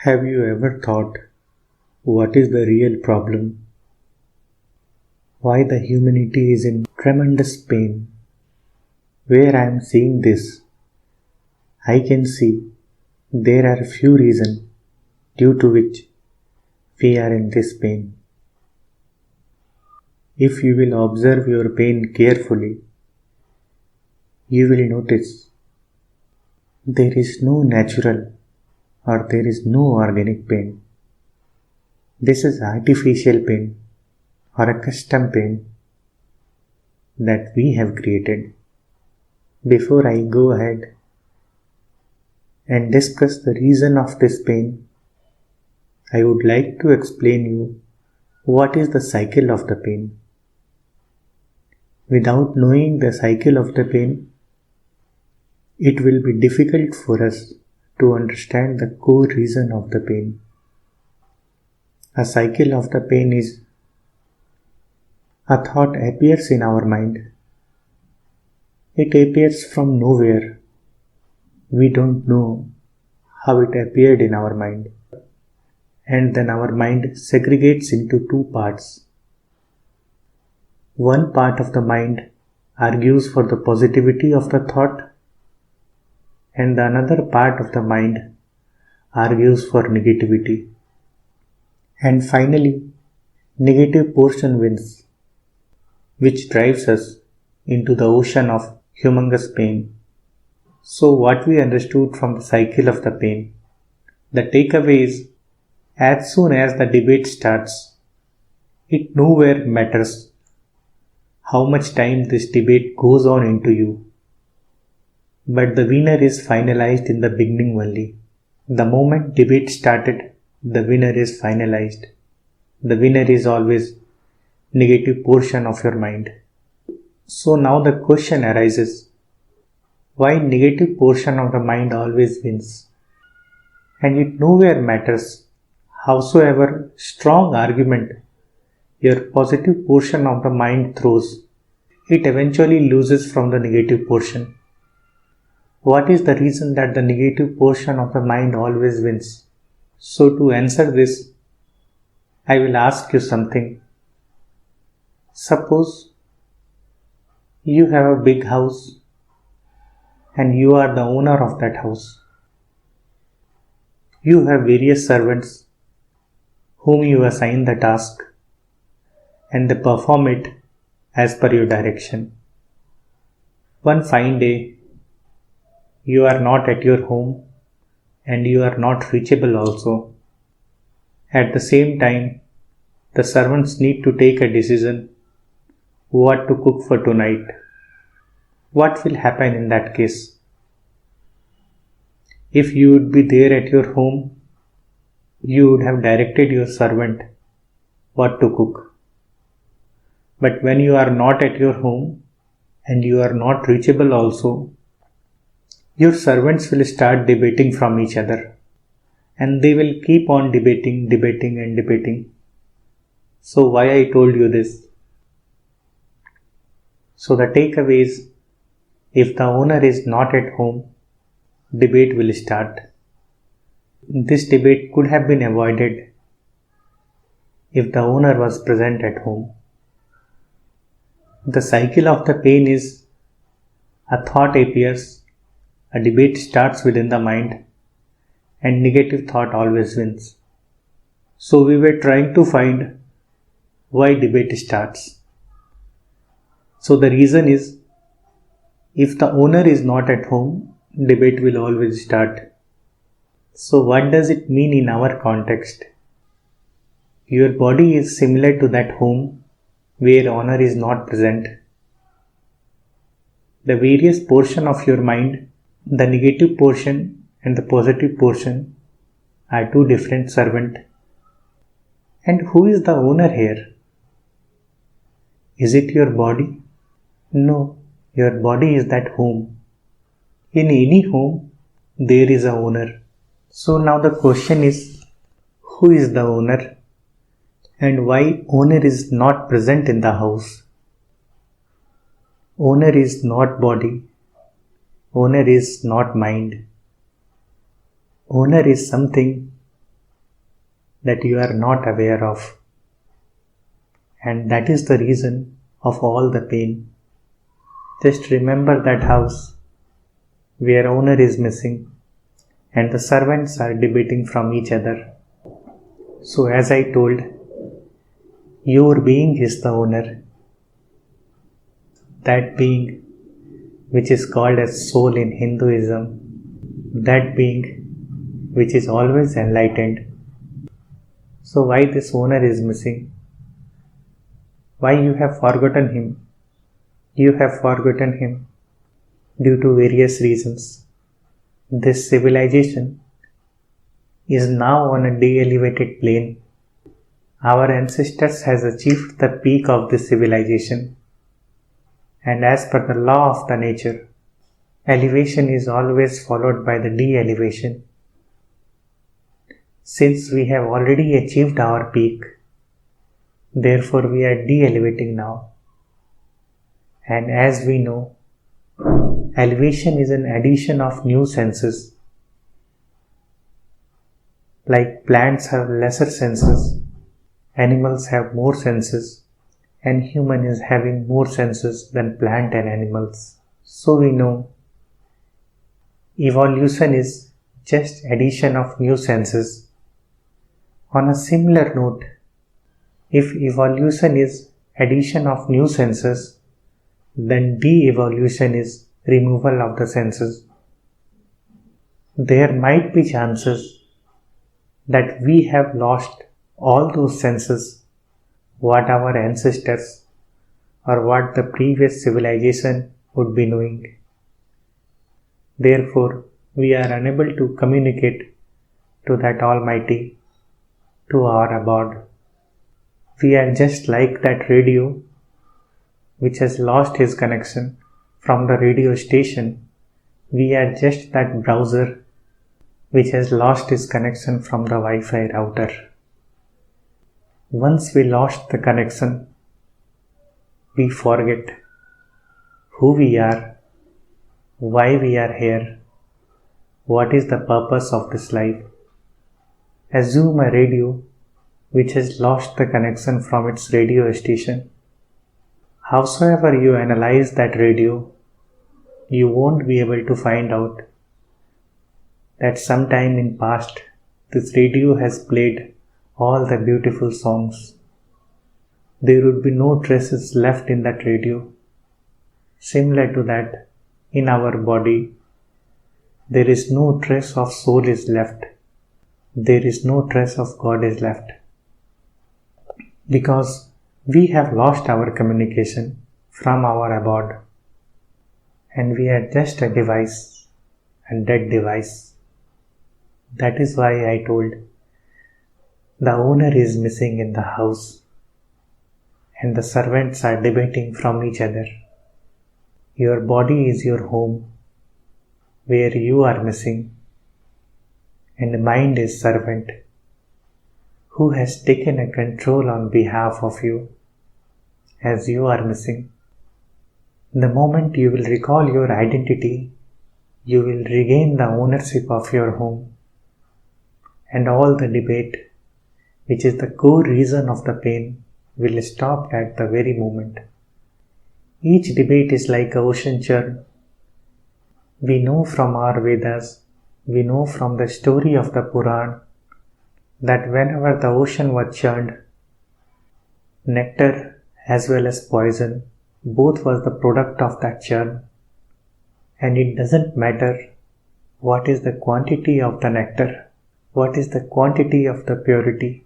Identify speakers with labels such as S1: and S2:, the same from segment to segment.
S1: Have you ever thought, what is the real problem? Why the humanity is in tremendous pain? Where I am seeing this, I can see there are few reasons due to which we are in this pain. If you will observe your pain carefully, you will notice there is no natural or there is no organic pain. This is artificial pain or a custom pain that we have created. Before I go ahead and discuss the reason of this pain, I would like to explain you what is the cycle of the pain. Without knowing the cycle of the pain, it will be difficult for us to understand the core reason of the pain. A cycle of the pain is a thought appears in our mind. It appears from nowhere. We don't know how it appeared in our mind. And then our mind segregates into two parts. One part of the mind argues for the positivity of the thought, and the another part of the mind argues for negativity. And finally, negative portion wins, which drives us into the ocean of humongous pain. So what we understood from the cycle of the pain, the takeaway is, as soon as the debate starts, it nowhere matters how much time this debate goes on into you. But the winner is finalized in the beginning only. The moment debate started, the winner is finalized. The winner is always negative portion of your mind. So now the question arises, why negative portion of the mind always wins? And it nowhere matters howsoever strong argument your positive portion of the mind throws, it eventually loses from the negative portion. What is the reason that the negative portion of the mind always wins? So to answer this, I will ask you something. Suppose you have a big house and you are the owner of that house. You have various servants whom you assign the task and they perform it as per your direction. One fine day, you are not at your home and you are not reachable also. At the same time, the servants need to take a decision what to cook for tonight. What will happen in that case? If you would be there at your home, you would have directed your servant what to cook. But when you are not at your home and you are not reachable also, your servants will start debating from each other and they will keep on debating. So why I told you this? So the takeaway is, if the owner is not at home, debate will start. This debate could have been avoided if the owner was present at home. The cycle of the pain is, a thought appears, a debate starts within the mind, and negative thought always wins. So we were trying to find why debate starts. So the reason is, if the owner is not at home, debate will always start. So what does it mean in our context? Your body is similar to that home where owner is not present. The various portion of your mind, the negative portion and the positive portion, are two different servants And who is the owner here? Is it your body? No, your body is that home. In any home, there is a owner. So now the question is, who is the owner? And why owner is not present in the house? Owner is not body. Owner is not mind. Owner is something that you are not aware of. And that is the reason of all the pain. Just remember that house where owner is missing and the servants are debating from each other. So as I told, your being is the owner. That being which is called as soul in Hinduism, that being which is always enlightened. So why this owner is missing? Why you have forgotten him? You have forgotten him due to various reasons. This civilization is now on a de-elevated plane. Our ancestors has achieved the peak of this civilization. And as per the law of the nature, elevation is always followed by the de-elevation. Since we have already achieved our peak, therefore we are de-elevating now. And as we know, elevation is an addition of new senses. Like plants have lesser senses, animals have more senses, and human is having more senses than plant and animals. So we know evolution is just addition of new senses. On a similar note, if evolution is addition of new senses, then de-evolution is removal of the senses. There might be chances that we have lost all those senses what our ancestors or what the previous civilization would be knowing. Therefore, we are unable to communicate to that Almighty, to our abode. We are just like that radio which has lost his connection from the radio station. We are just that browser which has lost its connection from the Wi-Fi router. Once we lost the connection, we forget who we are, why we are here, what is the purpose of this life. Assume a radio which has lost the connection from its radio station. Howsoever you analyze that radio, you won't be able to find out that sometime in past this radio has played all the beautiful songs. There would be no traces left in that radio. Similar to that, in our body, there is no trace of soul is left. There is no trace of God is left. Because we have lost our communication from our abode. And we are just a device, a dead device. That is why I told the owner is missing in the house and the servants are debating from each other. Your body is your home where you are missing, and mind is servant who has taken a control on behalf of you as you are missing. The moment you will recall your identity, you will regain the ownership of your home, and all the debate, which is the core reason of the pain, will stop at the very moment. Each debate is like an ocean churn. We know from our Vedas, we know from the story of the Puran, that whenever the ocean was churned, nectar as well as poison, both was the product of that churn. And it doesn't matter what is the quantity of the nectar, what is the quantity of the purity.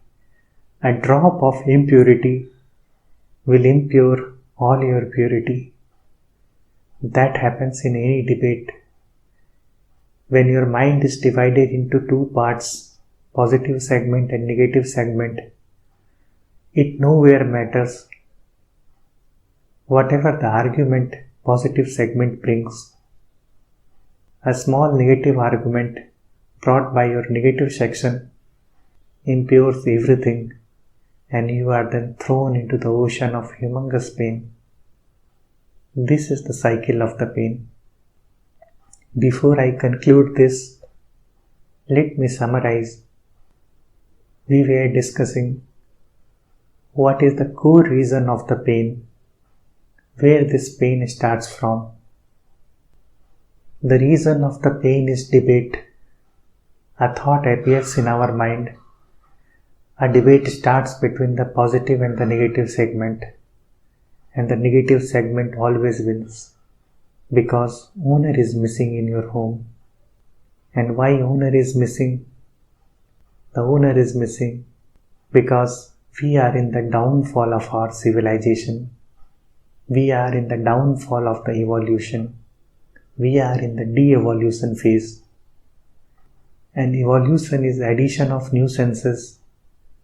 S1: A drop of impurity will impure all your purity. That happens in any debate. When your mind is divided into two parts, positive segment and negative segment, It nowhere matters whatever the argument positive segment brings. A small negative argument brought by your negative section impures everything, and you are then thrown into the ocean of humongous pain. This is the cycle of the pain. Before I conclude this, let me summarize. We were discussing what is the core reason of the pain, where this pain starts from. The reason of the pain is debate. A thought appears in our mind. A debate starts between the positive and the negative segment, and the negative segment always wins because owner is missing in your home. And why owner is missing? The owner is missing because we are in the downfall of our civilization. We are in the downfall of the evolution. We are in the de-evolution phase. And evolution is addition of new senses.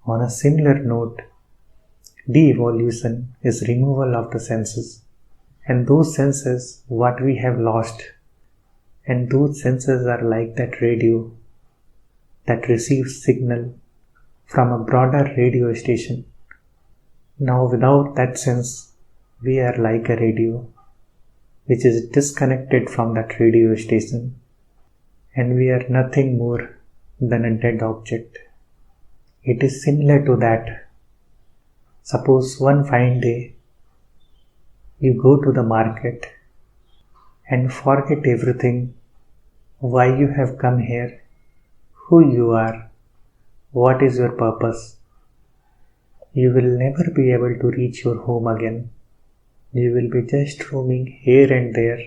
S1: On a similar note, de-evolution is removal of the senses. And those senses, what we have lost, and those senses are like that radio that receives signal from a broader radio station. Now without that sense, we are like a radio which is disconnected from that radio station, and we are nothing more than a dead object. It is similar to that. Suppose one fine day you go to the market and forget everything, why you have come here, who you are, what is your purpose. You will never be able to reach your home again. You will be just roaming here and there,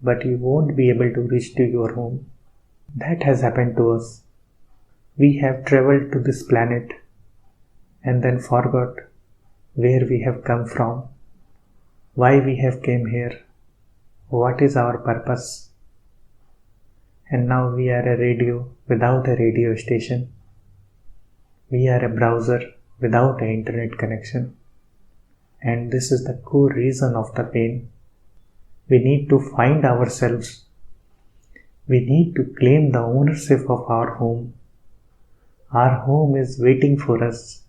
S1: but you won't be able to reach to your home. That has happened to us. We have traveled to this planet and then forgot where we have come from, why we have came here, what is our purpose. And now we are a radio without a radio station. We are a browser without an internet connection. And this is the core reason of the pain. We need to find ourselves. We need to claim the ownership of our home. Our home is waiting for us.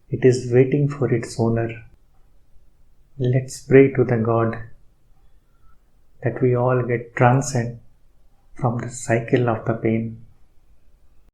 S1: It is waiting for its owner. Let's pray to the God that we all get transcend from the cycle of the pain.